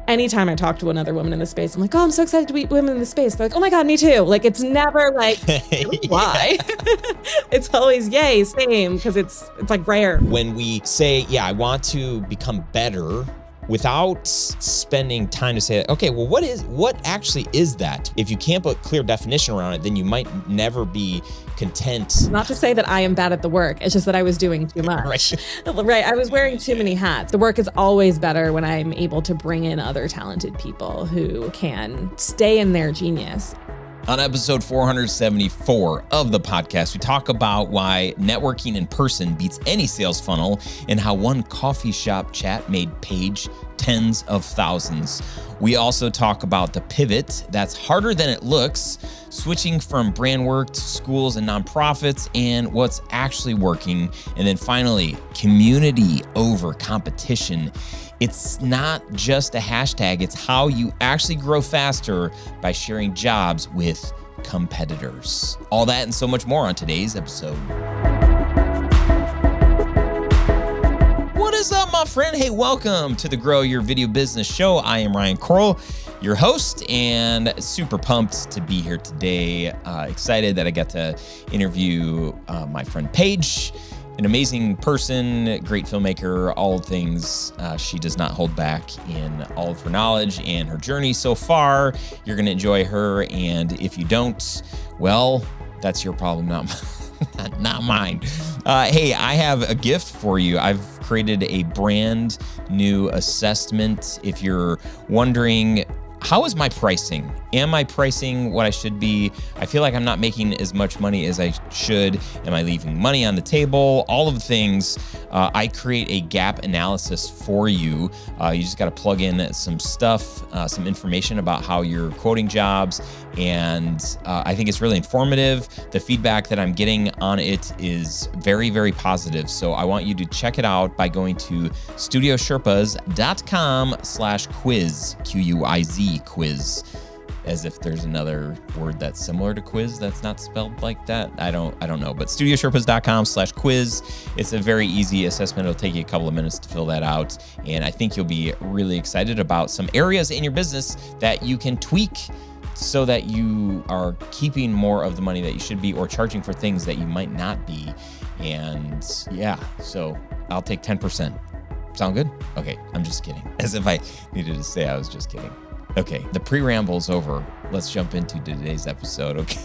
anytime I talk to another woman in the space, I'm like, oh, I'm so excited to meet women in the space. They're like, oh my God, me too. Like, it's never like, why? It's always, yay, same, because it's like rare. When we say, yeah, I want to become better, without spending time to say, okay, well, what actually is that? If you can't put clear definition around it, then you might never be content. Not to say that I am bad at the work. It's just that I was doing too much. Right. I was wearing too many hats. The work is always better when I'm able to bring in other talented people who can stay in their genius. On episode 474 of the podcast, we talk about why networking in person beats any sales funnel and how one coffee shop chat made Paige tens of thousands. We also talk about the pivot that's harder than it looks, switching from brand work to schools and nonprofits, and what's actually working. And then finally, community over competition. It's not just a hashtag, it's how you actually grow faster by sharing jobs with competitors. All that and so much more on today's episode. What is up, my friend? Hey, welcome to the Grow Your Video Business Show. I am Ryan Corl, your host, and super pumped to be here today. Excited that I got to interview my friend Paige. An amazing person, great filmmaker, all things. She does not hold back in all of her knowledge and her journey so far. You're going to enjoy her. And if you don't, well, that's your problem, not mine. Hey, I have a gift for you. I've created a brand new assessment. If you're wondering, how is my pricing? Am I pricing what I should be? I feel like I'm not making as much money as I should. Am I leaving money on the table? All of the things. I create a gap analysis for you. You just got to plug in some stuff, some information about how you're quoting jobs. And I think it's really informative. The feedback that I'm getting on it is very, very positive. So I want you to check it out by going to studiosherpas.com/quiz, Q-U-I-Z, quiz. As if there's another word that's similar to quiz that's not spelled like that. I don't know, but studiosherpas.com/quiz. It's a very easy assessment. It'll take you a couple of minutes to fill that out. And I think you'll be really excited about some areas in your business that you can tweak so that you are keeping more of the money that you should be or charging for things that you might not be. And yeah, so I'll take 10%. Sound good? Okay, I'm just kidding. As if I needed to say I was just kidding. Okay, the pre-ramble's over. Let's jump into today's episode, okay?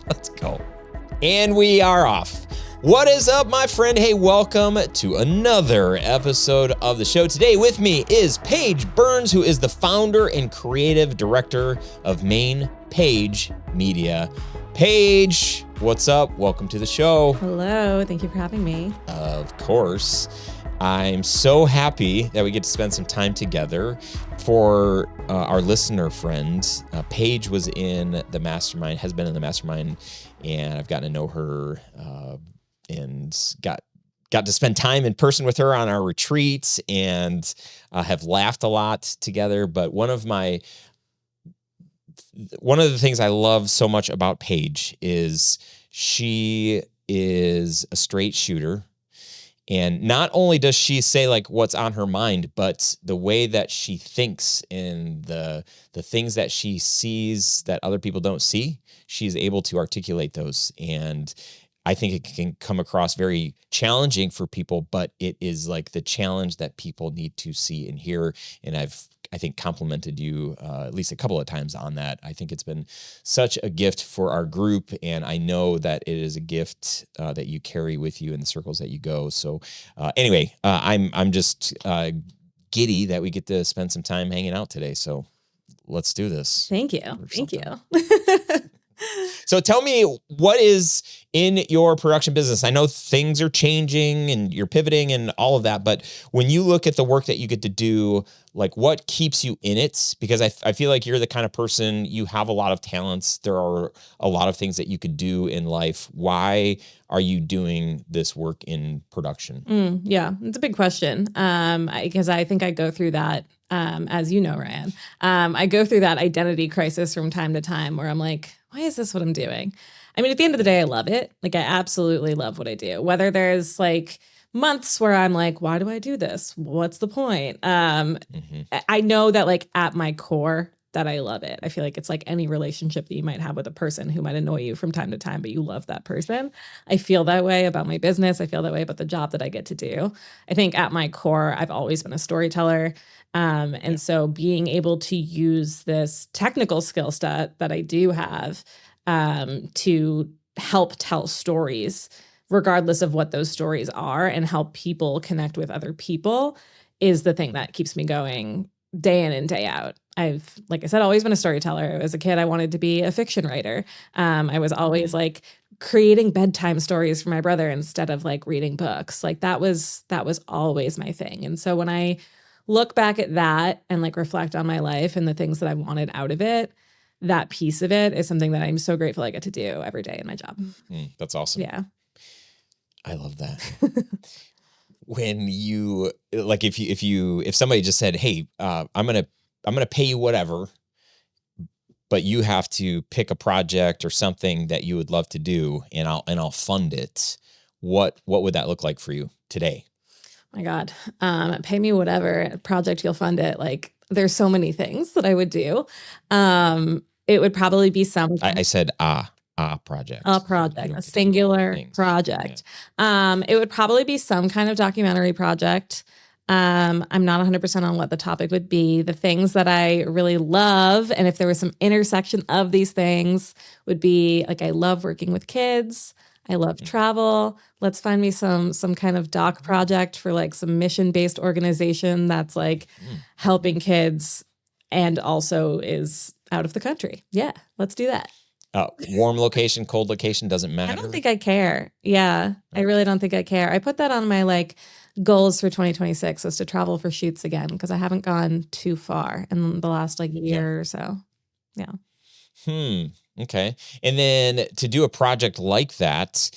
Let's go. And we are off. What is up, my friend? Hey, welcome to another episode of the show. Today with me is Paige Burns, who is the founder and creative director of Main Page Media. Paige, what's up? Welcome to the show. Hello, thank you for having me. Of course. I'm so happy that we get to spend some time together. For our listener friends, Paige was in the mastermind, has been in the mastermind, and I've gotten to know her and got to spend time in person with her on our retreats and have laughed a lot together. But one of the things I love so much about Paige is she is a straight shooter. And not only does she say like what's on her mind, but the way that she thinks and the things that she sees that other people don't see, she's able to articulate those. And I think it can come across very challenging for people, but it is like the challenge that people need to see and hear. And I think complimented you at least a couple of times on that. I think it's been such a gift for our group, and I know that it is a gift that you carry with you in the circles that you go. So anyway, I'm just giddy that we get to spend some time hanging out today. So let's do this. Thank you. Thank you. So tell me, what is in your production business? I know things are changing and you're pivoting and all of that, but when you look at the work that you get to do, like what keeps you in it? Because I feel like you're the kind of person, you have a lot of talents. There are a lot of things that you could do in life. Why are you doing this work in production? Yeah, it's a big question. Because I think I go through that, as you know, Ryan. I go through that identity crisis from time to time where I'm like, why is this what I'm doing? I mean, at the end of the day, I love it. Like, I absolutely love what I do. Whether there's like months where I'm like, why do I do this? What's the point? Mm-hmm. I know that like at my core that I love it. I feel like it's like any relationship that you might have with a person who might annoy you from time to time, but you love that person. I feel that way about my business. I feel that way about the job that I get to do. I think at my core, I've always been a storyteller. And so being able to use this technical skill set that I do have to help tell stories, regardless of what those stories are, and help people connect with other people is the thing that keeps me going day in and day out. I've, like I said, always been a storyteller. As a kid, I wanted to be a fiction writer. I was always like creating bedtime stories for my brother instead of like reading books. Like that was always my thing. And so when I look back at that and like reflect on my life and the things that I wanted out of it, that piece of it is something that I'm so grateful I get to do every day in my job. That's awesome. Yeah. I love that. When you like, if somebody just said, hey, I'm going to pay you whatever, but you have to pick a project or something that you would love to do and I'll fund it. What would that look like for you today? My God, pay me whatever project you'll fund it. Like there's so many things that I would do. It would probably be some. I said, project. A singular project. Yeah. It would probably be some kind of documentary project. I'm not 100% on what the topic would be. The things that I really love, and if there was some intersection of these things, would be like I love working with kids. I love travel. Let's find me some kind of doc project for like some mission-based organization that's like helping kids and also is out of the country. Yeah, let's do that. Warm location, cold location, doesn't matter. I don't think I care. Yeah, I really don't think I care. I put that on my like goals for 2026 was to travel for shoots again because I haven't gone too far in the last like year or so. Yeah. Okay. And then to do a project like that,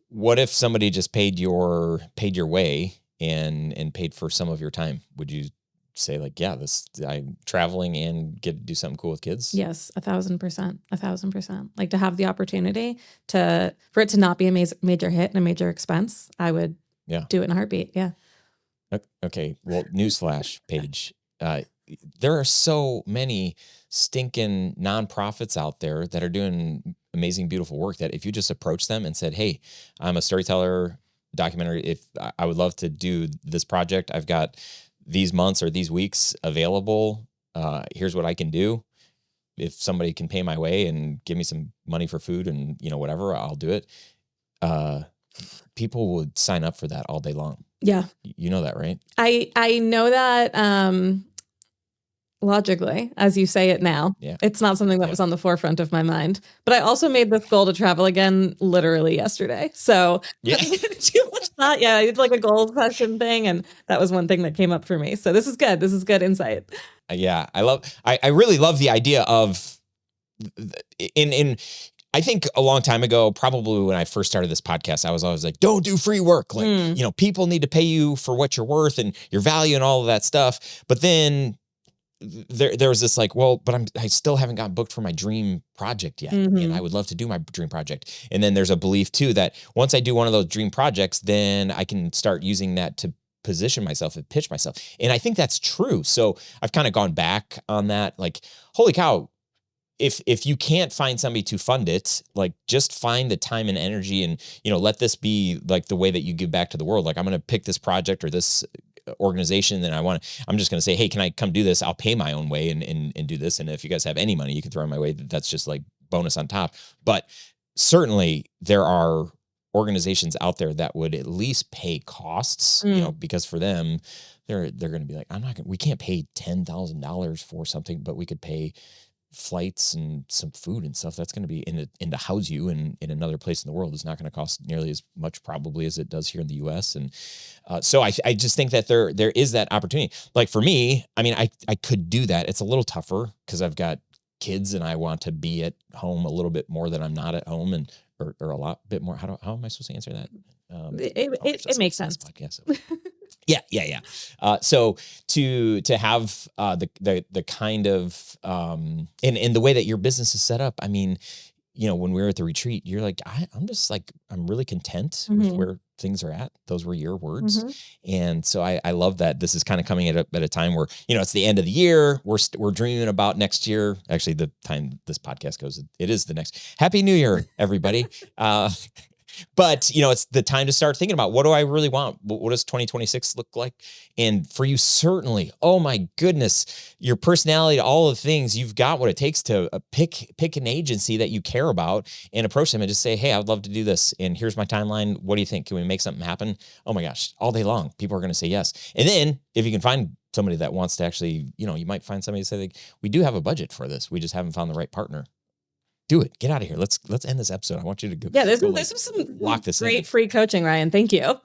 what if somebody just paid your way and paid for some of your time? Would you say like, yeah, I'm traveling and get to do something cool with kids? Yes, 1,000%, 1,000%. Like to have the opportunity for it to not be a major hit and a major expense, I would do it in a heartbeat. Yeah. Okay. Well, newsflash, Paige. There are so many stinking nonprofits out there that are doing amazing, beautiful work that if you just approach them and said, hey, I'm a storyteller, documentary, if I would love to do this project, I've got these months or these weeks available. Here's what I can do. If somebody can pay my way and give me some money for food and, whatever, I'll do it. People would sign up for that all day long. Yeah. You know that, right? I know that, logically, as you say it now. Yeah. It's not something that was on the forefront of my mind, but I also made this goal to travel again literally yesterday. So yeah, too much thought. Yeah, I did like a goal session thing, and that was one thing that came up for me. So this is good. This is good insight. Yeah, I really love the idea of I think a long time ago, probably when I first started this podcast, I was always like, don't do free work. Like, people need to pay you for what you're worth and your value and all of that stuff. But then there was this like, well, but I still haven't gotten booked for my dream project yet. And I would love to do my dream project. And then there's a belief too, that once I do one of those dream projects, then I can start using that to position myself and pitch myself. And I think that's true. So I've kind of gone back on that. Like, holy cow, if you can't find somebody to fund it, like just find the time and energy and, let this be like the way that you give back to the world. Like I'm going to pick this project or this organization and I'm just going to say, hey, can I come do this? I'll pay my own way and do this. And if you guys have any money you can throw my way, that's just like bonus on top. But certainly there are organizations out there that would at least pay costs, because for them, they're going to be like, we can't pay $10,000 for something, but we could pay flights and some food and stuff. That's going to be in to house you in another place in the world is not going to cost nearly as much probably as it does here in the US. And so I just think that there is that opportunity. Like for me, I mean, I could do that. It's a little tougher because I've got kids and I want to be at home a little bit more than I'm not at home or a lot bit more. How am I supposed to answer that? It makes sense. Podcast. Yeah. So to have the kind of and the way that your business is set up, I mean, when we were at the retreat, you're like, I'm just like, I'm really content with things are at. Those were your words. Mhm. And so I love that this is kind of coming at a time where, it's the end of the year. We're dreaming about next year. Actually, the time this podcast goes, it is the next. Happy New Year, everybody. But, it's the time to start thinking about, what do I really want? What does 2026 look like? And for you, certainly, oh my goodness, your personality, all of the things, you've got what it takes to pick an agency that you care about and approach them and just say, hey, I would love to do this. And here's my timeline. What do you think? Can we make something happen? Oh my gosh, all day long, people are going to say yes. And then if you can find somebody that wants to actually, you might find somebody to say, like, we do have a budget for this. We just haven't found the right partner. Do it. Get out of here. Let's end this episode. I want you to go. Yeah, there's some lock this great in. free coaching, Ryan. Thank you. I'll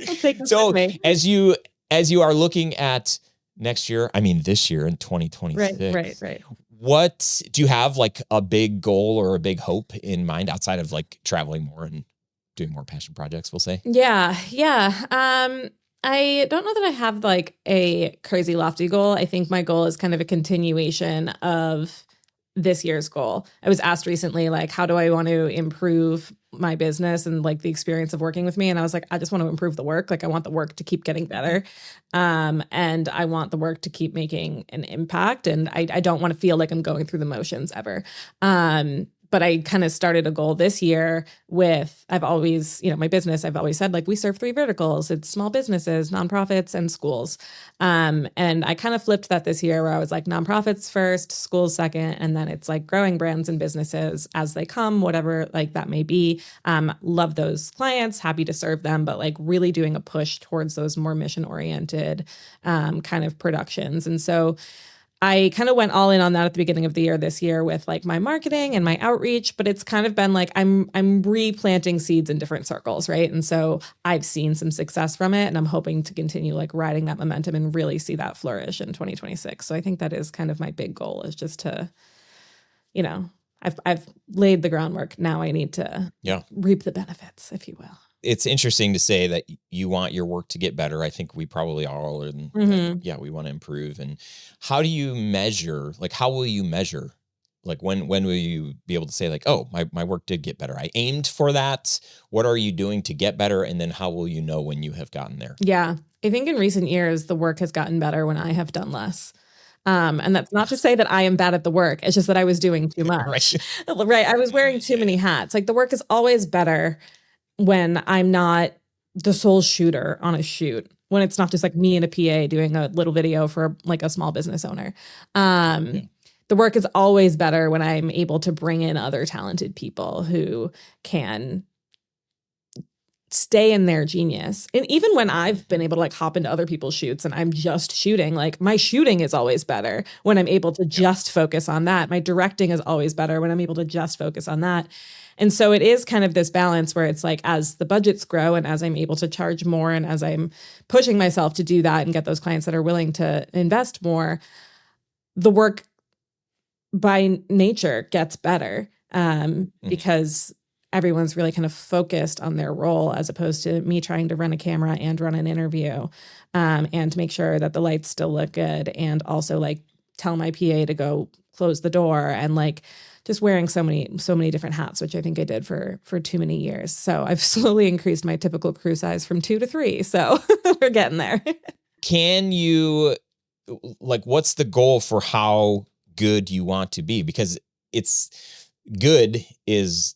take this So with me. as you are looking at next year, this year in 2026, Right. what do you have, like a big goal or a big hope in mind outside of like traveling more and doing more passion projects, we'll say? Yeah. I don't know that I have like a crazy lofty goal. I think my goal is kind of a continuation of this year's goal. I was asked recently, like, how do I want to improve my business and like the experience of working with me? And I was like, I just want to improve the work. Like, I want the work to keep getting better. And I want the work to keep making an impact. And I don't want to feel like I'm going through the motions ever. But I kind of started a goal this year with, I've always, my business, I've always said, like, we serve 3 verticals. It's small businesses, nonprofits, and schools. And I kind of flipped that this year where I was like, nonprofits first, schools second, and then it's like growing brands and businesses as they come, whatever like that may be. Love those clients, happy to serve them, but like really doing a push towards those more mission-oriented kind of productions. And so I kind of went all in on that at the beginning of the year this year with like my marketing and my outreach, but it's kind of been like I'm replanting seeds in different circles, right? And so I've seen some success from it, and I'm hoping to continue like riding that momentum and really see that flourish in 2026. So I think that is kind of my big goal, is just to, I've laid the groundwork. Now I need to reap the benefits, if you will. It's interesting to say that you want your work to get better. I think we probably all are. And we want to improve. And how do you measure? Like, how will you measure? Like, when will you be able to say, like, oh, my work did get better? I aimed for that. What are you doing to get better? And then how will you know when you have gotten there? Yeah, I think in recent years, the work has gotten better when I have done less. And that's not to say that I am bad at the work. It's just that I was doing too much. Right. I was wearing too many hats. Like, the work is always better when I'm not the sole shooter on a shoot, when it's not just like me and a PA doing a little video for like a small business owner. The work is always better when I'm able to bring in other talented people who can stay in their genius. And even when I've been able to like hop into other people's shoots and I'm just shooting, like, my shooting is always better when I'm able to just focus on that. My directing is always better when I'm able to just focus on that. And so it is kind of this balance where it's like, as the budgets grow and as I'm able to charge more and as I'm pushing myself to do that and get those clients that are willing to invest more, the work by nature gets better because everyone's really kind of focused on their role, as opposed to me trying to run a camera and run an interview and make sure that the lights still look good, and also like tell my PA to go close the door, and like just wearing so many different hats, which I think I did for too many years. So I've slowly increased my typical crew size from 2 to 3. So we're getting there. Can you, like, what's the goal for how good you want to be? Because it's good is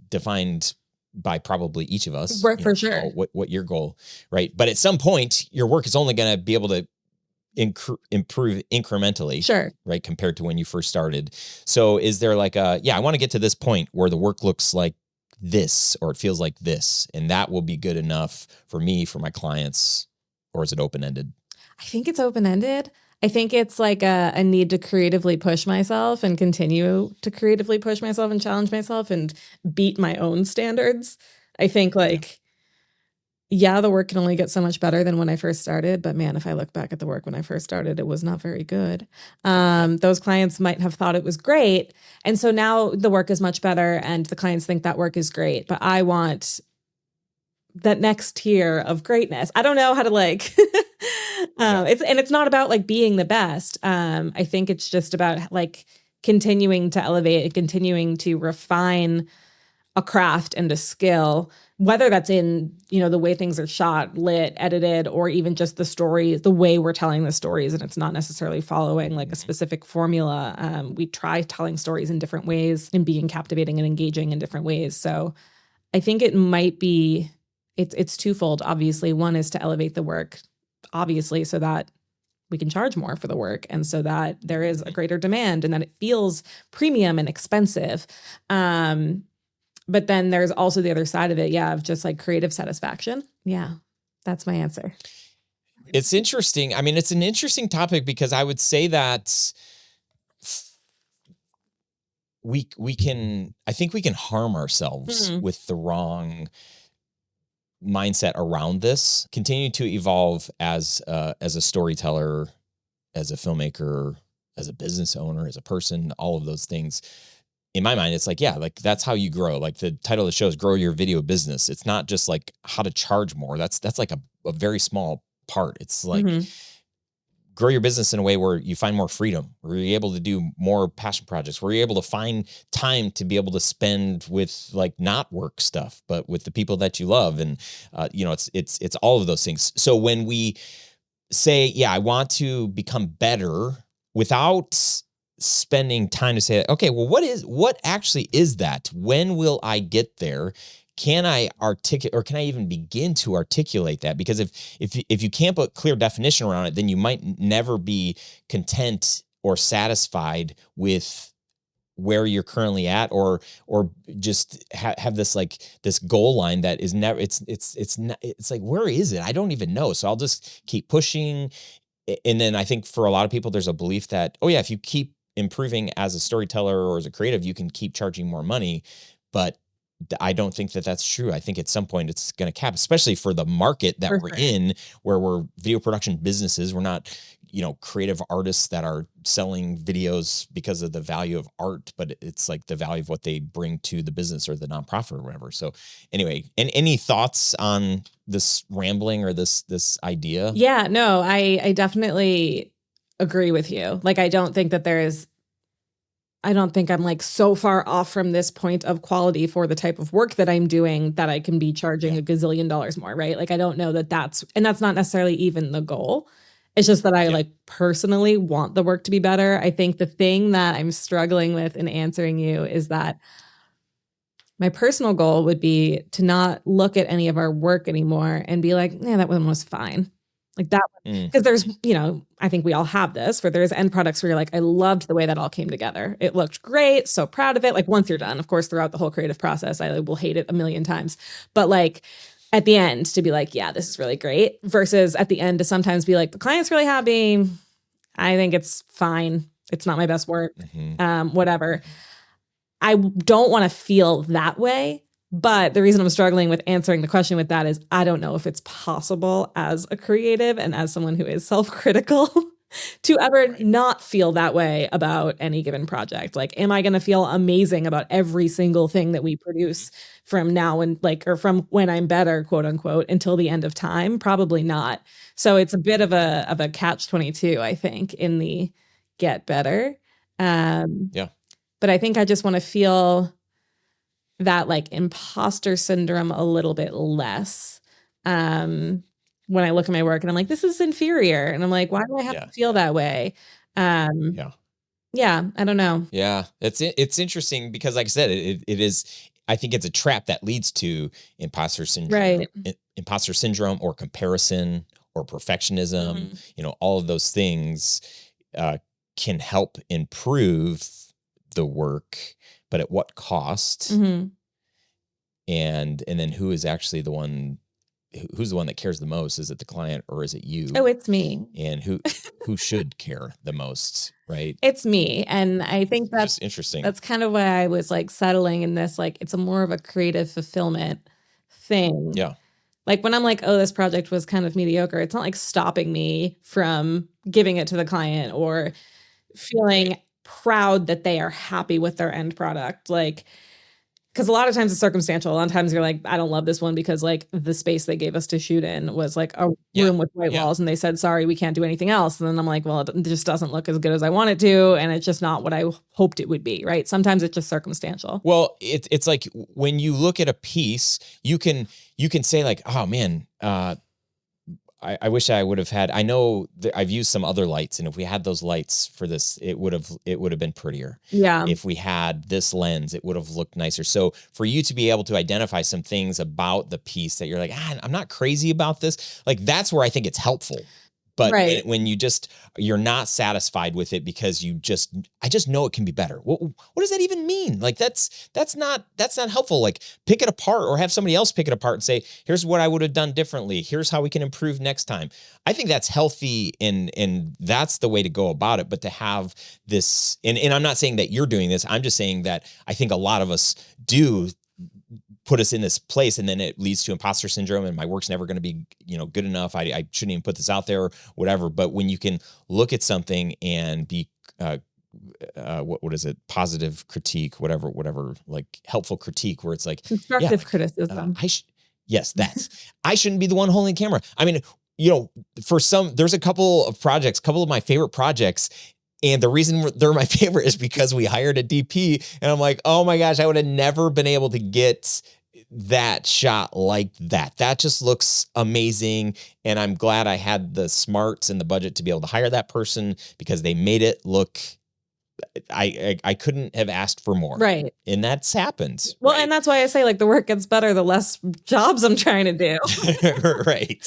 defined by probably each of us. For sure. What your goal, right? But at some point, your work is only going to be able to improve incrementally, sure, right, compared to when you first started. So is there like I want to get to this point where the work looks like this, or it feels like this, and that will be good enough for me, for my clients? Or is it open-ended? I think it's open-ended. I think it's like a need to creatively push myself and continue to creatively push myself and challenge myself and beat my own standards. I think the work can only get so much better than when I first started. But man, if I look back at the work when I first started, it was not very good. Those clients might have thought it was great. And so now the work is much better and the clients think that work is great. But I want that next tier of greatness. I don't know how to like, it's not about like being the best. I think it's just about like continuing to elevate and continuing to refine a craft and a skill, whether that's in, the way things are shot, lit, edited, or even just the story, the way we're telling the stories. And it's not necessarily following like a specific formula. We try telling stories in different ways and being captivating and engaging in different ways. So I think it might be, it's twofold. Obviously, one is to elevate the work, obviously, so that we can charge more for the work and so that there is a greater demand and that it feels premium and expensive. But then there's also the other side of it, of just like creative satisfaction. Yeah, that's my answer. It's interesting. I mean, it's an interesting topic because I would say that I think we can harm ourselves with the wrong mindset around this. Continue to evolve as a storyteller, as a filmmaker, as a business owner, as a person, all of those things. In my mind, it's like, like that's how you grow. Like the title of the show is Grow Your Video Business. It's not just like how to charge more. That's like a very small part. It's like grow your business in a way where you find more freedom, where you're able to do more passion projects, where you're able to find time to be able to spend with like not work stuff, but with the people that you love. And, it's all of those things. So when we say, I want to become better without spending time to say, okay, well, what actually is that? When will I get there? Can I articulate, or can I even begin to articulate that? Because if you can't put clear definition around it, then you might never be content or satisfied with where you're currently at, or just have this like this goal line that is never, it's like, where is it? I don't even know. So I'll just keep pushing. And then I think for a lot of people, there's a belief that, if you keep improving as a storyteller or as a creative, you can keep charging more money. But I don't think that that's true. I think at some point it's going to cap, especially for the market that we're in, where we're video production businesses. We're not, creative artists that are selling videos because of the value of art, but it's like the value of what they bring to the business or the nonprofit or whatever. So anyway, and any thoughts on this rambling or this idea? Yeah, no, I definitely agree with you. Like, I don't think I'm like so far off from this point of quality for the type of work that I'm doing that I can be charging a gazillion dollars more, right? Like, I don't know that's not necessarily even the goal. It's just that I like personally want the work to be better. I think the thing that I'm struggling with in answering you is that my personal goal would be to not look at any of our work anymore and be like, that one was fine. Like that, because there's, I think we all have this, where there's end products where you're like, I loved the way that all came together. It looked great. So proud of it. Like once you're done, of course, throughout the whole creative process, I will hate it a million times. But like at the end to be like, this is really great, versus at the end to sometimes be like, the client's really happy. I think it's fine. It's not my best work. Whatever. I don't want to feel that way. But the reason I'm struggling with answering the question with that is I don't know if it's possible as a creative and as someone who is self-critical to ever not feel that way about any given project. Like, am I going to feel amazing about every single thing that we produce from now and or from when I'm better, quote unquote, until the end of time? Probably not. So it's a bit of a catch-22, I think, in the get better. But I think I just want to feel that like imposter syndrome a little bit less when I look at my work and I'm like, this is inferior. And I'm like, why do I have to feel that way? I don't know. Yeah, it's interesting because like I said, it is, I think it's a trap that leads to imposter syndrome, imposter syndrome or comparison or perfectionism. All of those things can help improve the work, but at what cost? And then who is actually the one? Who's the one that cares the most? Is it the client or is it you? Oh, it's me. And who should care the most, right? It's me. And I think that's just interesting. That's kind of why I was like settling in this, like it's a more of a creative fulfillment thing. Yeah. Like when I'm like, oh, this project was kind of mediocre, it's not like stopping me from giving it to the client or feeling proud that they are happy with their end product. Like because a lot of times it's circumstantial. A lot of times you're like, I don't love this one because like the space they gave us to shoot in was like a room with white walls, and they said, sorry, we can't do anything else. And then I'm like, well, it just doesn't look as good as I want it to, and it's just not what I hoped it would be, right? Sometimes it's just circumstantial. Well, it's like when you look at a piece, you can say like, oh man, I wish I would have had. I know that I've used some other lights, and if we had those lights for this, it would have been prettier. Yeah. If we had this lens, it would have looked nicer. So for you to be able to identify some things about the piece that you're like, I'm not crazy about this, like that's where I think it's helpful. But when you're not satisfied with it because I just know it can be better. What does that even mean? Like that's not helpful. Like pick it apart or have somebody else pick it apart and say, here's what I would have done differently. Here's how we can improve next time. I think that's healthy and that's the way to go about it. But to have this, and I'm not saying that you're doing this, I'm just saying that I think a lot of us do put us in this place, and then it leads to imposter syndrome and my work's never going to be, good enough. I shouldn't even put this out there or whatever. But when you can look at something and be, what is it? Positive critique, whatever, like helpful critique where it's like constructive criticism. Yes, I shouldn't be the one holding the camera. I mean, there's a couple of my favorite projects. And the reason they're my favorite is because we hired a DP, and I'm like, oh my gosh, I would have never been able to get that shot like that. That just looks amazing. And I'm glad I had the smarts and the budget to be able to hire that person because they made it look, I couldn't have asked for more. Right. And that's happened. Well, right? And that's why I say like the work gets better, the less jobs I'm trying to do. Right.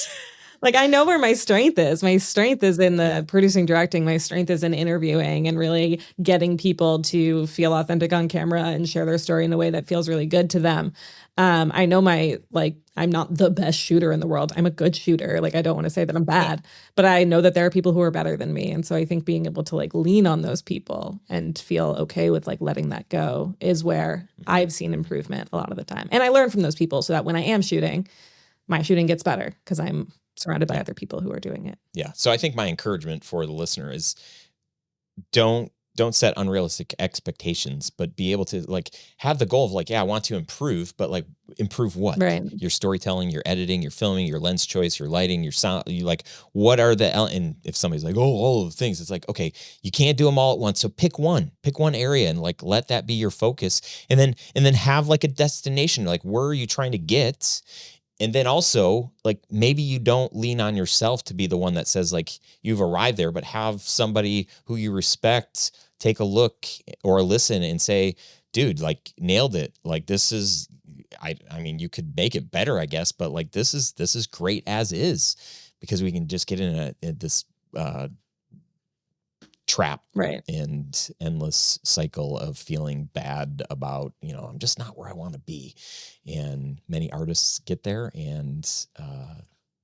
Like, I know where my strength is. My strength is in the producing, directing. My strength is in interviewing and really getting people to feel authentic on camera and share their story in a way that feels really good to them. I know I'm not the best shooter in the world. I'm a good shooter. Like, I don't want to say that I'm bad, but I know that there are people who are better than me. And so I think being able to like lean on those people and feel okay with like letting that go is where I've seen improvement a lot of the time. And I learn from those people so that when I am shooting, my shooting gets better because I'm surrounded by other people who are doing it. Yeah. So I think my encouragement for the listener is don't set unrealistic expectations, but be able to like have the goal of like, I want to improve, but like improve what? Right. Your storytelling, your editing, your filming, your lens choice, your lighting, your sound, you like, what are and if somebody's like, all of the things, it's like, okay, you can't do them all at once. So pick one area and like, let that be your focus. And then have like a destination, like where are you trying to get? And then also, like, maybe you don't lean on yourself to be the one that says, like, you've arrived there, but have somebody who you respect take a look or listen and say, dude, like, nailed it. Like, this is, I mean, you could make it better, I guess, but, like, this is great as is because we can just get in this trap, right, and endless cycle of feeling bad about, I'm just not where I want to be. And many artists get there, and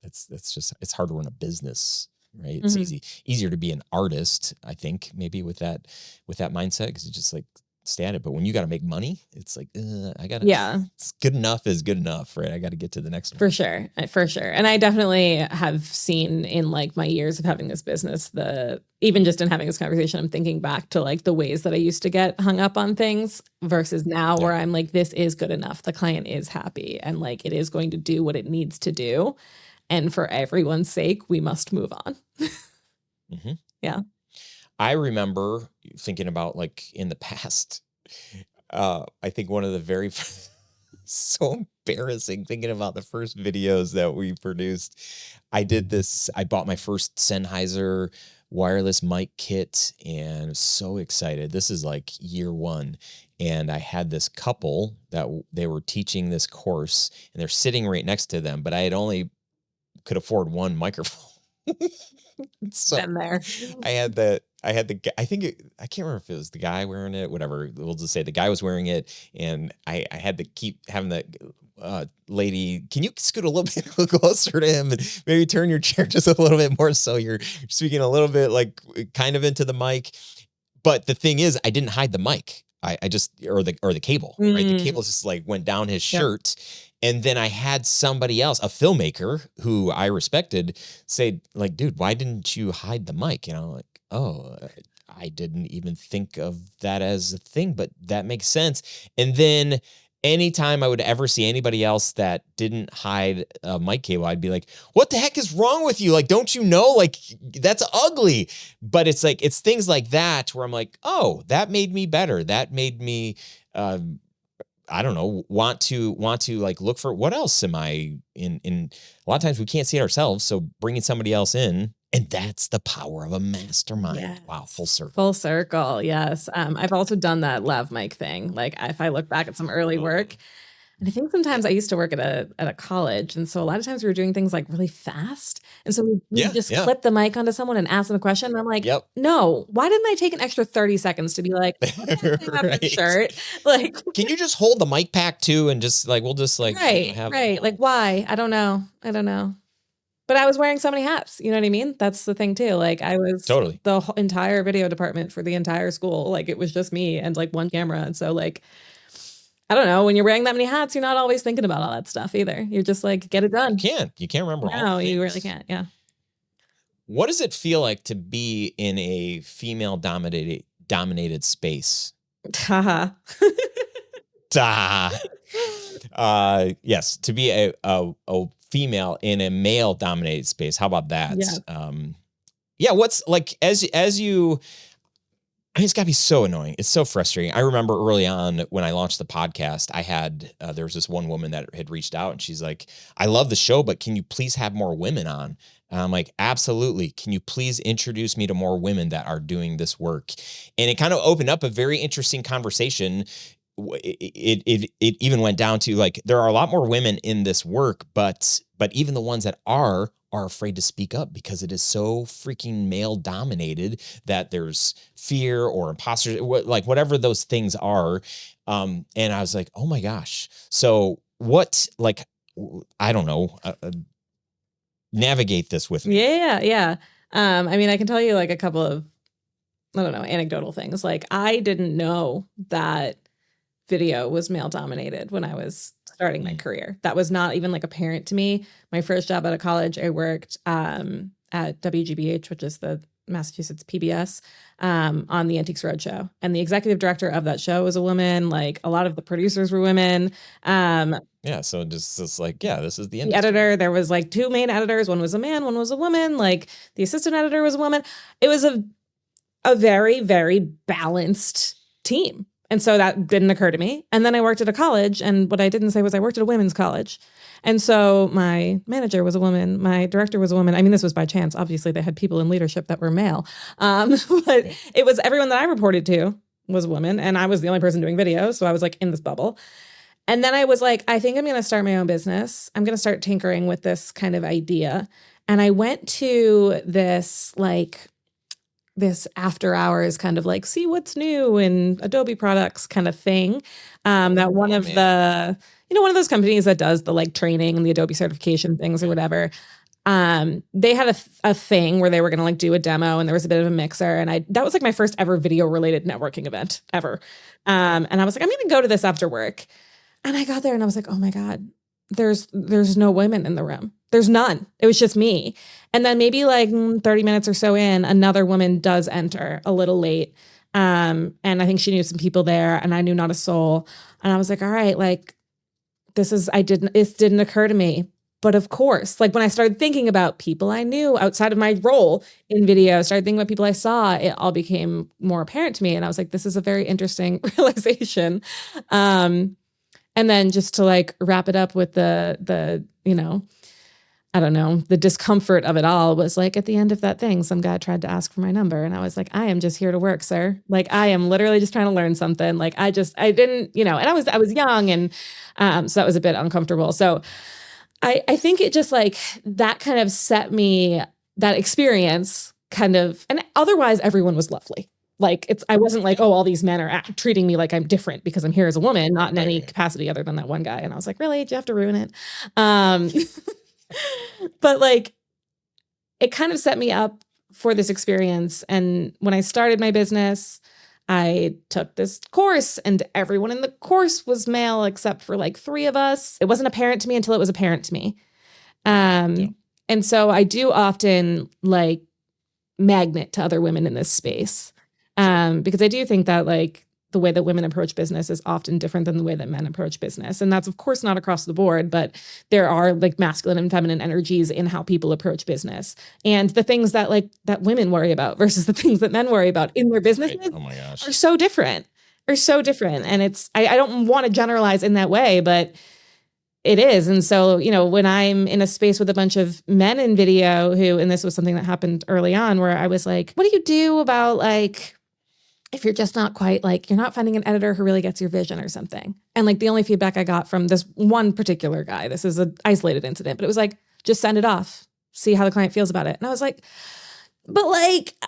it's hard to run a business, right? It's easier to be an artist, I think, maybe with that mindset, because it's just like stay at it. But when you got to make money, it's like, it's good enough is good enough, right? I got to get to the next one. For sure. And I definitely have seen in like my years of having this business, even just in having this conversation, I'm thinking back to like the ways that I used to get hung up on things versus now where I'm like, this is good enough. The client is happy and like, it is going to do what it needs to do. And for everyone's sake, we must move on. Yeah. I remember thinking about like in the past, I think one of the very so embarrassing thinking about the first videos that we produced. I bought my first Sennheiser wireless mic kit and was so excited. This is like year one. And I had this couple that they were teaching this course and they're sitting right next to them, but I had only could afford one microphone. So been there. I had the I can't remember if it was the guy wearing it, whatever. We'll just say the guy was wearing it, and I had to keep having the lady, can you scoot a little bit closer to him and maybe turn your chair just a little bit more so you're speaking a little bit like kind of into the mic. But the thing is, I didn't hide the mic. I just or the cable, right? The cable just like went down his shirt. And then I had somebody else, a filmmaker who I respected, say like, dude, why didn't you hide the mic? And I'm like, oh, I didn't even think of that as a thing, but that makes sense. And then anytime I would ever see anybody else that didn't hide a mic cable, I'd be like, what the heck is wrong with you? Like, don't you know? Like, that's ugly. But it's like, it's things like that where I'm like, oh, that made me better. That made me, I don't know, want to like look for what else am I in. A lot of times we can't see it ourselves. So bringing somebody else in, and that's the power of a mastermind. Yes. Wow. Full circle. Full circle. Yes. I've also done that lav mic thing. Like if I look back at some early work, and I think sometimes I used to work at a college. And so a lot of times we were doing things like really fast. And so we just clip the mic onto someone and ask them a question. And I'm like, no, why didn't I take an extra 30 seconds to be like, right. Your shirt? Like, can you just hold the mic pack too? And just like, we'll just like, right. Like why? I don't know. But I was wearing so many hats. You know what I mean? That's the thing too. Like I was the whole entire video department for the entire school. Like it was just me and like one camera. And so like, I don't know, when you're wearing that many hats, you're not always thinking about all that stuff either. You're just like, get it done. You can't remember all. No, you really can't. Yeah. What does it feel like to be in a female dominated space? Yes, to be a female in a male dominated space. How about that? What's like as you, I mean, it's gotta be so annoying. It's so frustrating. I remember early on when I launched the podcast, I had, there was this one woman that had reached out and she's like, I love the show, but can you please have more women on? And I'm like, absolutely. Can you please introduce me to more women that are doing this work? And it kind of opened up a very interesting conversation. It even went down to like, there are a lot more women in this work, but even the ones that are afraid to speak up because it is so freaking male dominated that there's fear or imposter, like whatever those things are. And I was like, oh my gosh. So what, like, I don't know, navigate this with me. Yeah. I mean, I can tell you like a couple of, I don't know, anecdotal things. Like I didn't know that video was male dominated when I was starting my career. That was not even like apparent to me. My first job out of college, I worked at WGBH, which is the Massachusetts PBS, on the Antiques Roadshow. And the executive director of that show was a woman. Like a lot of the producers were women. So just like, this is the industry. Editor. There was like two main editors. One was a man, one was a woman. Like the assistant editor was a woman. It was a very, very balanced team. And so that didn't occur to me. And then I worked at a college. And what I didn't say was I worked at a women's college. And so my manager was a woman. My director was a woman. I mean, this was by chance. Obviously, they had people in leadership that were male. But it was everyone that I reported to was a woman. And I was the only person doing video. So I was like in this bubble. And then I was like, I think I'm going to start my own business. I'm going to start tinkering with this kind of idea. And I went to this after hours kind of like see what's new in Adobe products kind of thing. That one of the, one of those companies that does the like training and the Adobe certification things or whatever. They had a thing where they were going to like do a demo and there was a bit of a mixer. And that was like my first ever video related networking event ever. And I was like, I'm going to go to this after work. And I got there and I was like, oh my God, there's no women in the room. There's none. It was just me. And then maybe like 30 minutes or so in, another woman does enter a little late. And I think she knew some people there and I knew not a soul. And I was like, all right, like it didn't occur to me. But of course, like when I started thinking about people I knew outside of my role in video, started thinking about people I saw, it all became more apparent to me. And I was like, this is a very interesting realization. And then just to like wrap it up with the I don't know, the discomfort of it all was like at the end of that thing, some guy tried to ask for my number and I was like, I am just here to work, sir. Like I am literally just trying to learn something. Like I didn't, and I was young and so that was a bit uncomfortable. So I think it just like that kind of set me, that experience kind of, and otherwise everyone was lovely. Like I wasn't like, oh, all these men are treating me like I'm different because I'm here as a woman, not in any capacity other than that one guy. And I was like, really? Did you have to ruin it? But like, it kind of set me up for this experience. And when I started my business, I took this course and everyone in the course was male except for like 3 of us. It wasn't apparent to me until it was apparent to me. And so I do often like magnet to other women in this space. Because I do think that like the way that women approach business is often different than the way that men approach business. And that's of course not across the board, but there are like masculine and feminine energies in how people approach business. And the things that that women worry about versus the things that men worry about in their businesses Oh my gosh. are so different. And I don't want to generalize in that way, but it is. And so, when I'm in a space with a bunch of men in video who, and this was something that happened early on where I was like, what do you do about if you're just not quite you're not finding an editor who really gets your vision or something? And the only feedback I got from this one particular guy, this is an isolated incident, but it was just send it off, see how the client feels about it. And I was like, but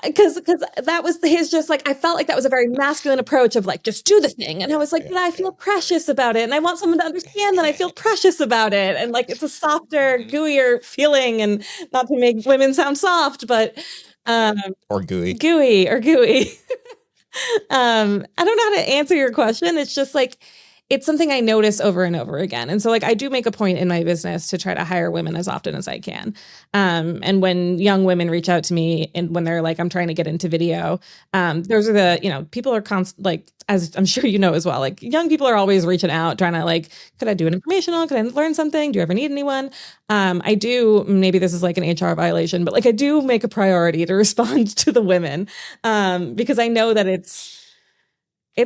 because that was his I felt like that was a very masculine approach of just do the thing. And I was like, but I feel precious about it. And I want someone to understand that I feel precious about it. And it's a softer, gooier feeling, and not to make women sound soft, but or gooey. Gooey. I don't know how to answer your question. It's just it's something I notice over and over again. And so I do make a point in my business to try to hire women as often as I can. And when young women reach out to me and when they're I'm trying to get into video, those are the, people are as I'm sure you know as well, young people are always reaching out, trying to could I do an informational? Could I learn something? Do you ever need anyone? I do, maybe this is an HR violation, but I do make a priority to respond to the women because I know that it's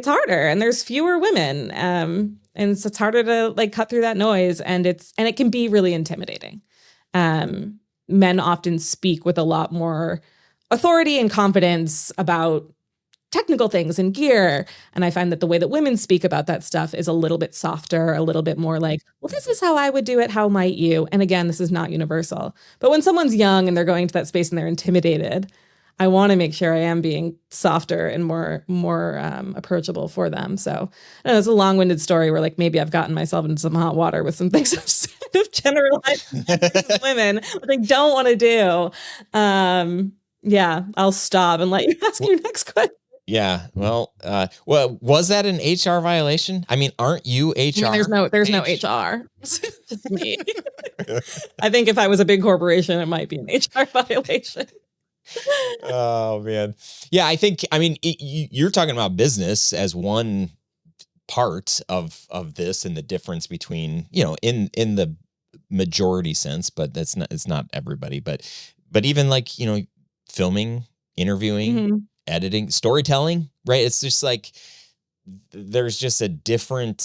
harder and there's fewer women. And so it's harder to cut through that noise, and it can be really intimidating. Men often speak with a lot more authority and confidence about technical things and gear. And I find that the way that women speak about that stuff is a little bit softer, a little bit more well, this is how I would do it. How might you? And again, this is not universal. But when someone's young and they're going to that space and they're intimidated, I want to make sure I am being softer and more approachable for them. So I know it's a long-winded story where maybe I've gotten myself into some hot water with some things I've said of generalizing women, what I don't want to do. I'll stop and let you ask your next question. Yeah. Well, was that an HR violation? I mean, aren't you HR? I mean, there's no HR. Just me. I think if I was a big corporation, it might be an HR violation. Oh man. Yeah, I mean, you're talking about business as one part of this, and the difference between, in the majority sense, but it's not everybody, but even filming, interviewing, editing, storytelling, right? It's just there's just a different,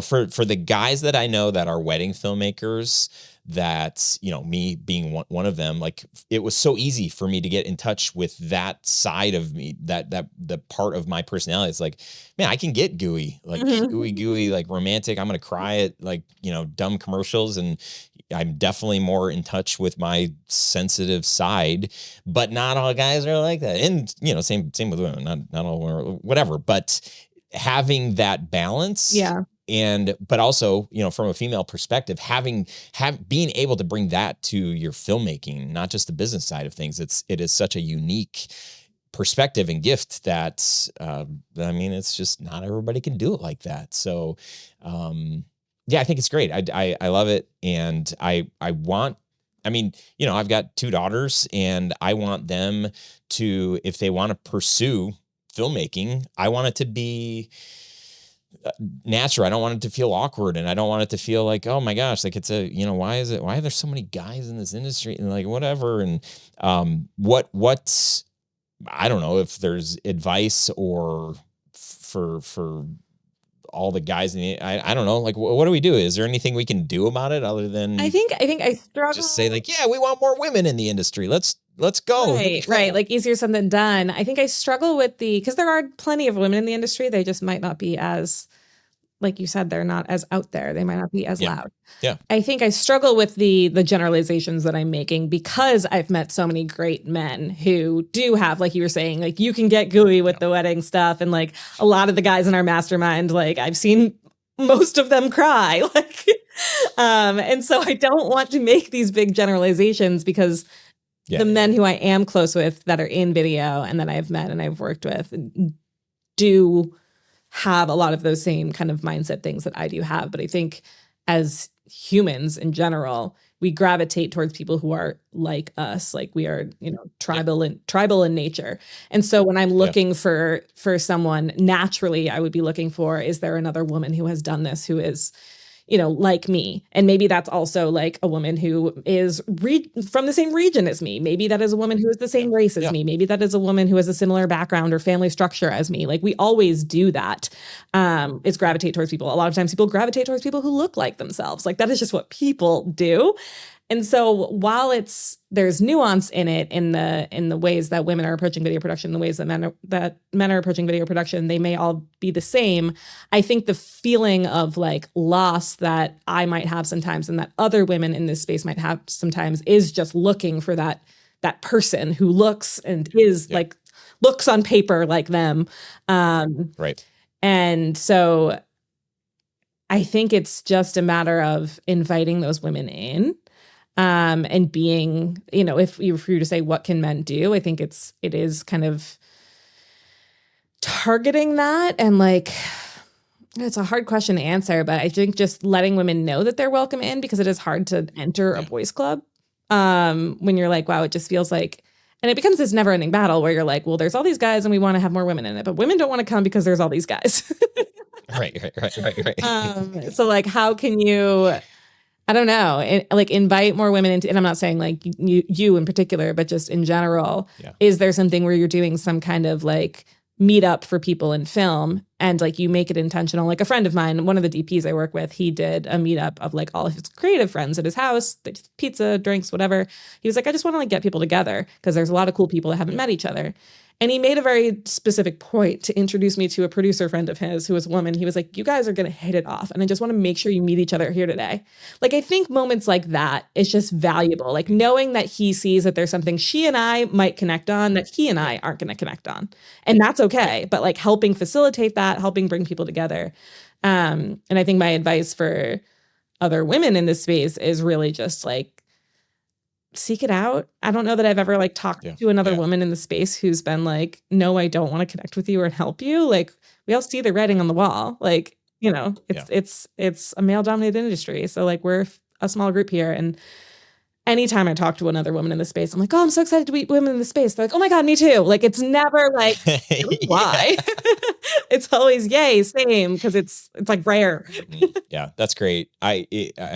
for the guys that I know that are wedding filmmakers, that, me being one of them, it was so easy for me to get in touch with that side of me, that the part of my personality. It's man, I can get gooey, gooey, romantic. I'm going to cry at dumb commercials. And I'm definitely more in touch with my sensitive side, but not all guys are like that. And, same with women, not all, whatever, but having that balance. Yeah. But also, from a female perspective, being able to bring that to your filmmaking, not just the business side of things. It is such a unique perspective and gift that, I mean, it's just not everybody can do it like that. So, I think it's great. I love it. And I've got 2 daughters, and I want them to, if they want to pursue filmmaking, I want it to be natural. I don't want it to feel awkward, and I don't want it to feel oh my gosh, it's why are there so many guys in this industry, and whatever. And what I don't know if there's advice or for all the guys I don't know, what do we do? Is there anything we can do about it other than I think I struggle, just say we want more women in the industry. Let's go. Right. Easier said than done. I think I struggle with because there are plenty of women in the industry. They just might not be as, like you said, they're not as out there. They might not be as loud. Yeah. I think I struggle with the generalizations that I'm making because I've met so many great men who do have, like you were saying, you can get gooey with the wedding stuff. And a lot of the guys in our mastermind, I've seen most of them cry. And so I don't want to make these big generalizations because the men who I am close with that are in video and that I've met and I've worked with do have a lot of those same kind of mindset things that I do have. But I think as humans in general, we gravitate towards people who are like us, like we are, tribal in nature. And so when I'm looking for someone, naturally I would be looking for, is there another woman who has done this, who is, like me? And maybe that's also like a woman who is from the same region as me. Maybe that is a woman who is the same race as me. Maybe that is a woman who has a similar background or family structure as me. Like we always do that. Is gravitate towards people. A lot of times people gravitate towards people who look like themselves. Like that is just what people do. And so while there's nuance in it, in the ways that women are approaching video production, the ways that men are approaching video production, they may all be the same. I think the feeling of like loss that I might have sometimes, and that other women in this space might have sometimes, is just looking for that person who looks and is like looks on paper like them. Right. And so I think it's just a matter of inviting those women in. And being, if you were to say, what can men do? I think it is kind of targeting that. And like, it's a hard question to answer, but I think just letting women know that they're welcome in, because it is hard to enter a boys club. When you're like, wow, it just feels like, and it becomes this never ending battle where you're like, well, there's all these guys and we want to have more women in it, but women don't want to come because there's all these guys. Right. So like, how can you, I don't know, like invite more women into, and I'm not saying like you in particular, but just in general, is there something where you're doing some kind of like meetup for people in film, and like you make it intentional? Like a friend of mine, one of the DPs I work with, he did a meetup of like all of his creative friends at his house, pizza, drinks, whatever. He was like, I just want to like get people together because there's a lot of cool people that haven't met each other. And he made a very specific point to introduce me to a producer friend of his who was a woman. He was like, you guys are going to hit it off. And I just want to make sure you meet each other here today. Like, I think moments like that is just valuable. Like knowing that he sees that there's something she and I might connect on that he and I aren't going to connect on. And that's okay. But like helping facilitate that, helping bring people together. And I think my advice for other women in this space is really just like, seek it out. I don't know that I've ever like talked to another woman in the space who's been like, no, I don't want to connect with you or help you. Like we all see the writing on the wall. Like, it's a male dominated industry. So like we're a small group here. And anytime I talk to another woman in the space, I'm like, oh, I'm so excited to meet women in the space. They're like, oh my God, me too. Like it's never like, why? It's always yay, same, because it's like rare. Yeah, that's great. I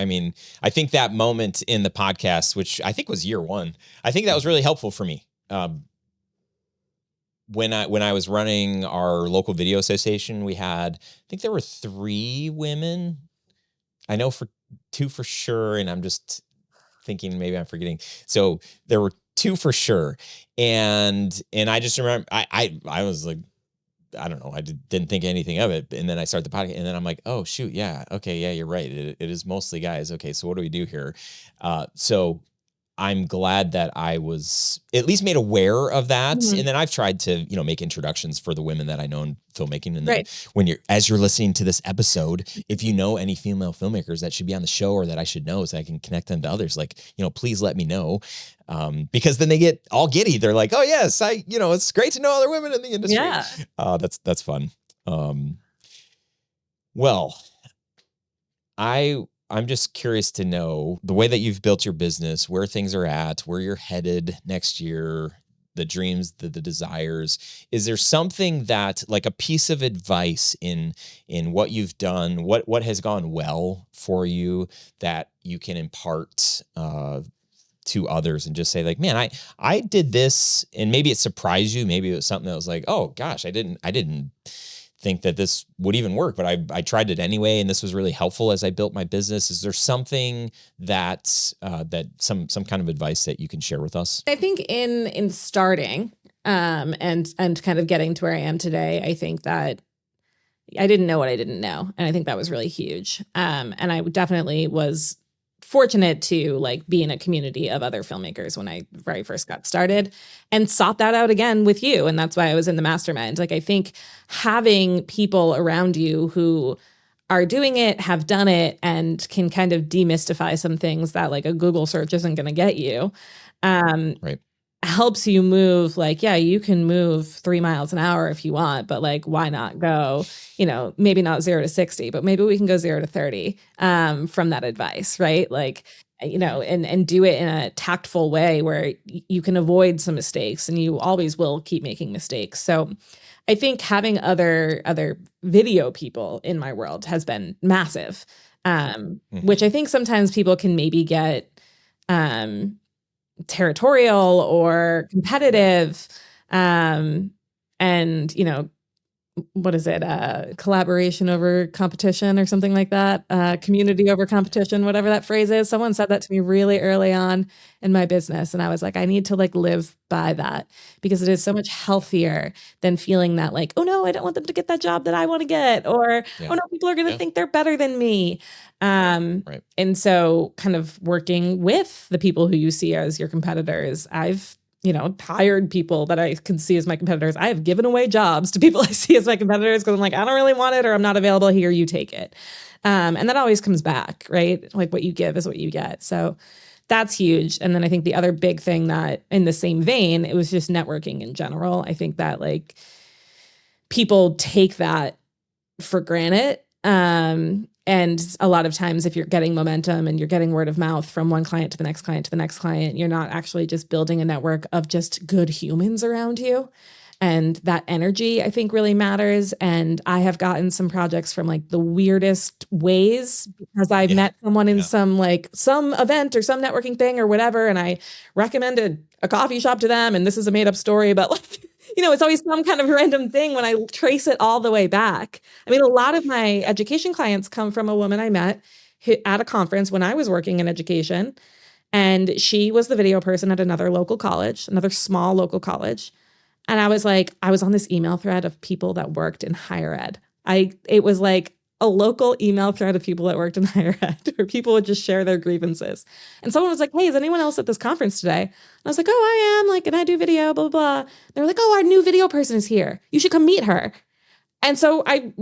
mean, I think that moment in the podcast, which I think was year one, I think that was really helpful for me. When I was running our local video association, we had, I think there were 3 women. I know for 2 for sure, and I'm just thinking maybe I'm forgetting. So there were 2 for sure, and I just remember I was like, I don't know. I didn't think anything of it. And then I start the podcast and then I'm like, oh shoot. Yeah. Okay. Yeah, you're right. It is mostly guys. Okay. So what do we do here? So I'm glad that I was at least made aware of that. Mm-hmm. And then I've tried to, make introductions for the women that I know in filmmaking. And then as you're listening to this episode, if you know any female filmmakers that should be on the show or that I should know so I can connect them to others, like, please let me know. Because then they get all giddy. They're like, oh yes, it's great to know other women in the industry. Yeah. That's fun. Well, I'm just curious to know the way that you've built your business, where things are at, where you're headed next year, the dreams, the desires. Is there something that, like a piece of advice in what you've done, what has gone well for you that you can impart to others and just say like, man, I did this, and maybe it surprised you. Maybe it was something that was like, oh gosh, I didn't think that this would even work, but I tried it anyway, and this was really helpful as I built my business. Is there something that some kind of advice that you can share with us? I think in starting and kind of getting to where I am today, I think that I didn't know what I didn't know, and I think that was really huge. And I definitely was fortunate to like be in a community of other filmmakers when I very first got started, and sought that out again with you. And that's why I was in the mastermind. Like, I think having people around you who are doing it, have done it, and can kind of demystify some things that like a Google search isn't going to get you. Right. Helps you move. Like, yeah, you can move 3 miles an hour if you want, but like, why not go, maybe not 0 to 60, but maybe we can go 0 to 30 from that advice, right? Like, and do it in a tactful way where you can avoid some mistakes, and you always will keep making mistakes. So I think having other video people in my world has been massive, which I think sometimes people can maybe get territorial or competitive, and what is it? Collaboration over competition or something like that. Community over competition, whatever that phrase is. Someone said that to me really early on in my business. And I was like, I need to live by that, because it is so much healthier than feeling that oh no, I don't want them to get that job that I want to get, or, oh no, people are going to think they're better than me. Right. And so kind of working with the people who you see as your competitors, I've hired people that I can see as my competitors. I have given away jobs to people I see as my competitors because I'm like, I don't really want it, or I'm not available here. You take it. And that always comes back, right? What you give is what you get. So that's huge. And then I think the other big thing that, in the same vein, it was just networking in general. I think that people take that for granted. And a lot of times, if you're getting momentum and you're getting word of mouth from one client to the next client to the next client, you're not actually just building a network of just good humans around you. And that energy, I think, really matters. And I have gotten some projects from the weirdest ways, because I've met someone in some event or some networking thing or whatever, and I recommended a coffee shop to them, and this is a made up story, but it's always some kind of random thing when I trace it all the way back. I mean, a lot of my education clients come from a woman I met at a conference when I was working in education. And she was the video person at another small local college. And I was on this email thread of people that worked in higher ed. It was a local email thread of people that worked in higher ed, where people would just share their grievances. And someone was like, hey, is anyone else at this conference today? And I was like, oh, I am, and I do video, blah, blah, blah. They were like, oh, our new video person is here. You should come meet her. And so I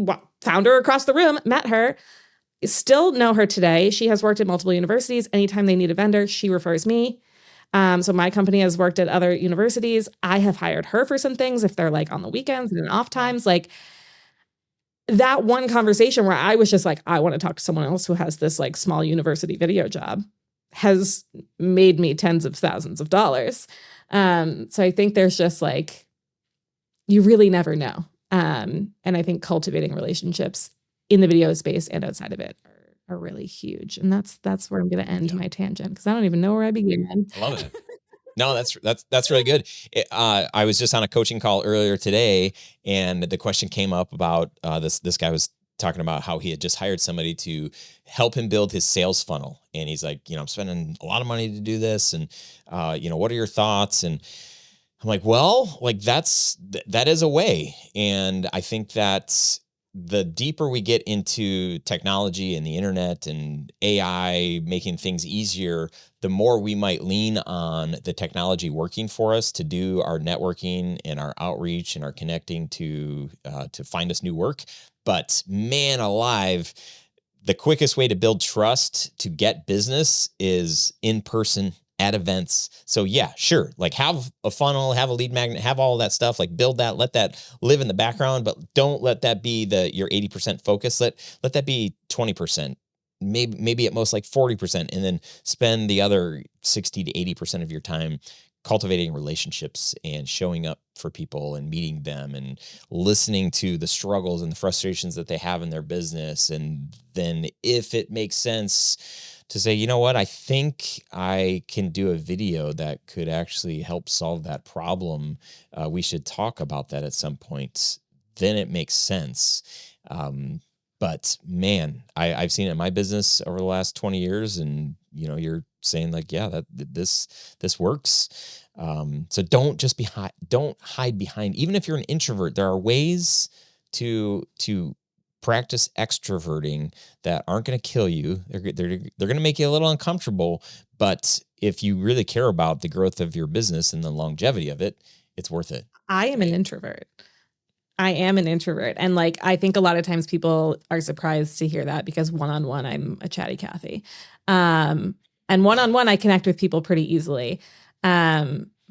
found her across the room, met her, still know her today. She has worked at multiple universities. Anytime they need a vendor, she refers me. So my company has worked at other universities. I have hired her for some things if they're on the weekends and in off times. That one conversation where I was just I want to talk to someone else who has this small university video job has made me tens of thousands of dollars. So I think there's just you really never know. And I think cultivating relationships in the video space and outside of it are really huge. And that's where I'm going to end my tangent, because I don't even know where I began. I love it. No, that's really good. I was just on a coaching call earlier today, and the question came up about this guy was talking about how he had just hired somebody to help him build his sales funnel. And he's like, I'm spending a lot of money to do this. And, what are your thoughts? And I'm like, well, that is a way. And I think that the deeper we get into technology and the internet and AI making things easier, the more we might lean on the technology working for us to do our networking and our outreach and our connecting to find us new work. But man alive, the quickest way to build trust to get business is in person at events. So yeah, sure. Have a funnel, have a lead magnet, have all of that stuff, build that, let that live in the background, but don't let that be your 80% focus. Let that be 20%, maybe at most 40%, and then spend the other 60 to 80% of your time cultivating relationships and showing up for people and meeting them and listening to the struggles and the frustrations that they have in their business. And then if it makes sense to say, you know what, I think I can do a video that could actually help solve that problem. We should talk about that at some point. Then it makes sense. But man, I've seen it in my business over the last 20 years, and you're saying that this works. So don't hide behind. Even if you're an introvert, there are ways to practice extroverting that aren't going to kill you. They're going to make you a little uncomfortable, but if you really care about the growth of your business and the longevity of it, it's worth it. I am an introvert. And I think a lot of times people are surprised to hear that, because one-on-one, I'm a chatty Cathy. And one-on-one, I connect with people pretty easily.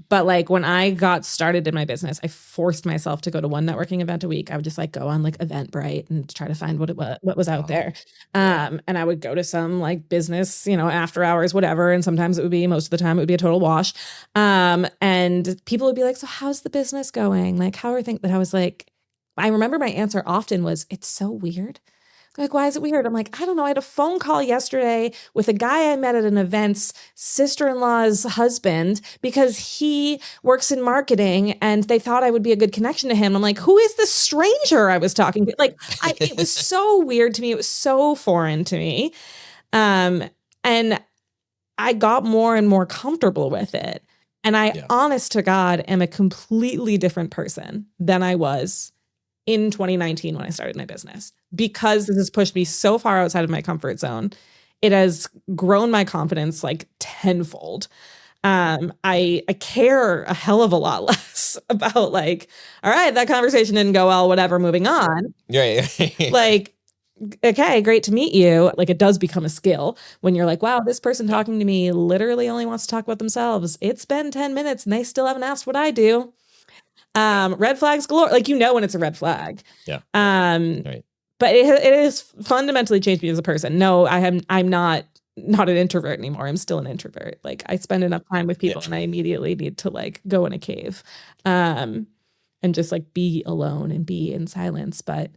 But like when I got started in my business, I forced myself to go to one networking event a week. I would just like go on like Eventbrite and try to find what was out there. And I would go to some like business, after hours, whatever. And sometimes it would be, most of the time it would be a total wash. And people would be like, so how's the business going? Like, how are things? But I was like, I remember my answer often was, it's so weird. Like, why is it weird? I'm like, I don't know. I had a phone call yesterday with a guy I met at an event's sister-in-law's husband because he works in marketing and they thought I would be a good connection to him. I'm like, who is this stranger I was talking to? Like, it was so weird to me. It was so foreign to me. And I got more and more comfortable with it. And I, honest to God, am a completely different person than I was in 2019 when I started my business, because this has pushed me so far outside of my comfort zone. It has grown my confidence like tenfold. I care a hell of a lot less about like, all right, that conversation didn't go well, whatever, moving on. Yeah. Like, okay, great to meet you. Like, it does become a skill when you're like, wow, this person talking to me literally only wants to talk about themselves. It's been 10 minutes and they still haven't asked what I do. Red flags galore. Like, when it's a red flag. Yeah. Right. But it has fundamentally changed me as a person. No, I'm not an introvert anymore. I'm still an introvert. Like, I spend enough time with people and I immediately need to like go in a cave, and just like be alone and be in silence. But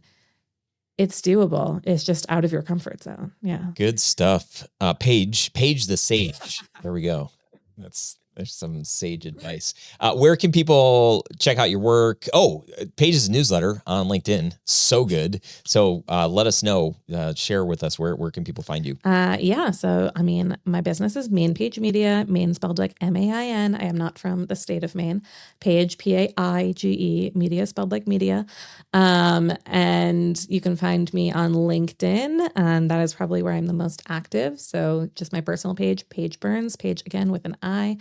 it's doable. It's just out of your comfort zone. Yeah. Good stuff. Paige the sage. There we go. There's some sage advice. Where can people check out your work? Oh, Paige's newsletter on LinkedIn. So good. So let us know. Share with us. Where can people find you? So, my business is Main Paige Media. Main spelled like MAIN. I am not from the state of Maine. Paige, PAIGE. Media spelled like media. And you can find me on LinkedIn. And that is probably where I'm the most active. So just my personal page, Paige Burns. Paige again with an I.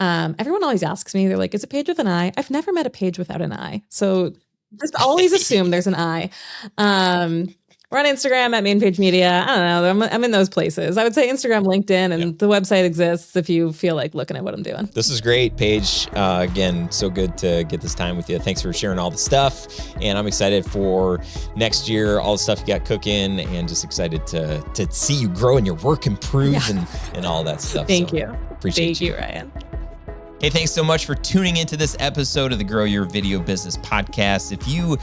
Everyone always asks me, they're like, is it Paige with an I? I've never met a Paige without an I. So just always assume there's an I. We're on Instagram at Main Paige Media. I don't know. I'm in those places. I would say Instagram, LinkedIn, and the website exists if you feel like looking at what I'm doing. This is great, Paige. Again, so good to get this time with you. Thanks for sharing all the stuff. And I'm excited for next year, all the stuff you got cooking, and just excited to see you grow and your work improve and all that stuff. Thank you. Appreciate you. Thank you, Ryan. Hey, thanks so much for tuning into this episode of the Grow Your Video Business podcast. If you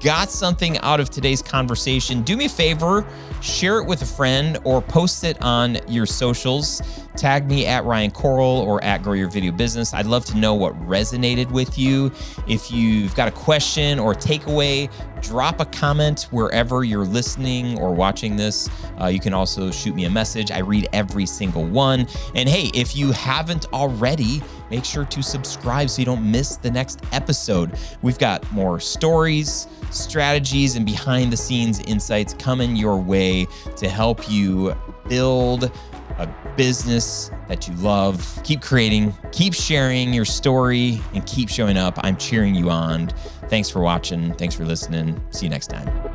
got something out of today's conversation, do me a favor, share it with a friend or post it on your socials. Tag me at Ryan Coral or at Grow Your Video Business. I'd love to know what resonated with you. If you've got a question or takeaway, drop a comment wherever you're listening or watching this. You can also shoot me a message. I read every single one. And hey, if you haven't already, make sure to subscribe so you don't miss the next episode. We've got more stories, strategies, and behind the scenes insights coming your way to help you build a business that you love. Keep creating, keep sharing your story, and keep showing up. I'm cheering you on. Thanks for watching. Thanks for listening. See you next time.